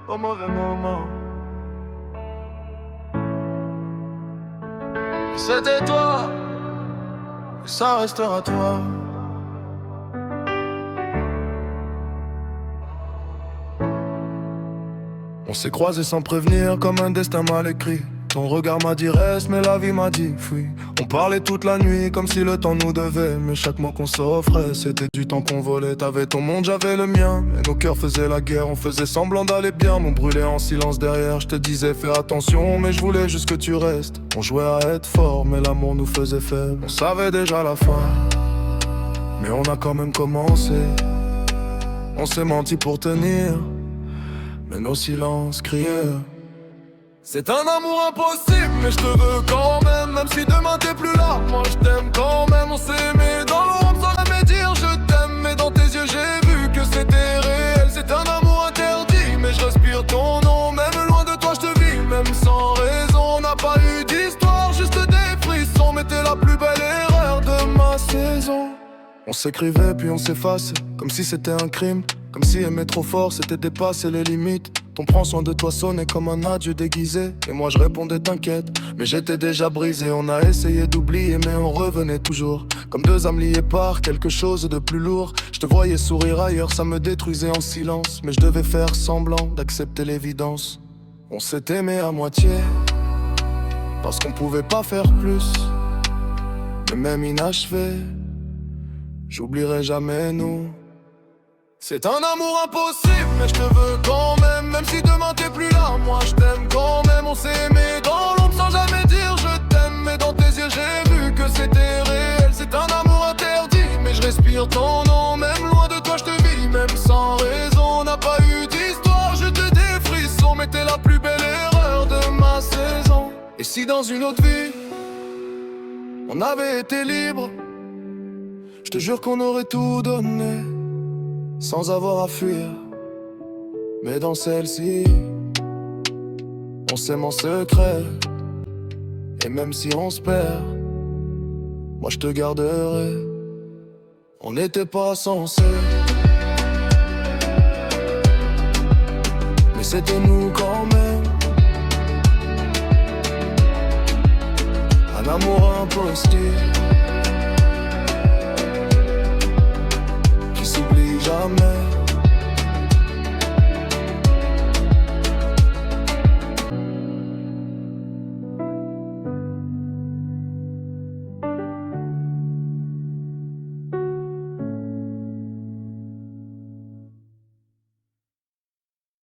au mauvais moment. C'était toi, et ça restera toi. On s'est croisés sans prévenir comme un destin mal écrit. Ton regard m'a dit reste mais la vie m'a dit fuis. On parlait toute la nuit comme si le temps nous devait. Mais chaque mot qu'on s'offrait c'était du temps qu'on volait. T'avais ton monde, j'avais le mien. Et nos cœurs faisaient la guerre, on faisait semblant d'aller bien. On brûlait en silence derrière, je te disais fais attention. Mais je voulais juste que tu restes. On jouait à être fort mais l'amour nous faisait faible. On savait déjà la fin, mais on a quand même commencé. On s'est menti pour tenir, mais nos silences criaient. C'est un amour impossible, mais je te veux quand même. Même si demain t'es plus là, moi je t'aime quand même. On s'est aimé dans l'ombre sans jamais dire je t'aime. Mais dans tes yeux j'ai vu que c'était réel. C'est un amour interdit, mais je respire ton nom. Même loin de toi je te vis, même sans raison. On n'a pas eu d'histoire, juste des frissons. Mais t'es la plus belle erreur de ma saison. On s'écrivait puis on s'effaçait, comme si c'était un crime. Comme si aimer trop fort c'était dépasser les limites. Ton prends soin de toi sonnait comme un adieu déguisé. Et moi je répondais t'inquiète, mais j'étais déjà brisé. On a essayé d'oublier mais on revenait toujours, comme deux âmes liées par quelque chose de plus lourd. Je te voyais sourire ailleurs, ça me détruisait en silence. Mais je devais faire semblant d'accepter l'évidence. On s'est aimé à moitié, parce qu'on pouvait pas faire plus. Mais même inachevé, j'oublierai jamais nous. C'est un amour impossible, mais je te veux quand même. Même si demain t'es plus là, moi je t'aime quand même. On s'est aimé dans l'ombre sans jamais dire je t'aime. Mais dans tes yeux j'ai vu que c'était réel. C'est un amour interdit, mais je respire ton nom. Même loin de toi je te vis, même sans raison. On n'a pas eu d'histoire, je te des frissons. Mais t'es la plus belle erreur de ma saison. Et si dans une autre vie on avait été libre, je te jure qu'on aurait tout donné, sans avoir à fuir. Mais dans celle-ci, on s'aime en secret. Et même si on se perd, moi je te garderai. On n'était pas censés, mais c'était nous quand même. Un amour impossible qui s'oublie jamais.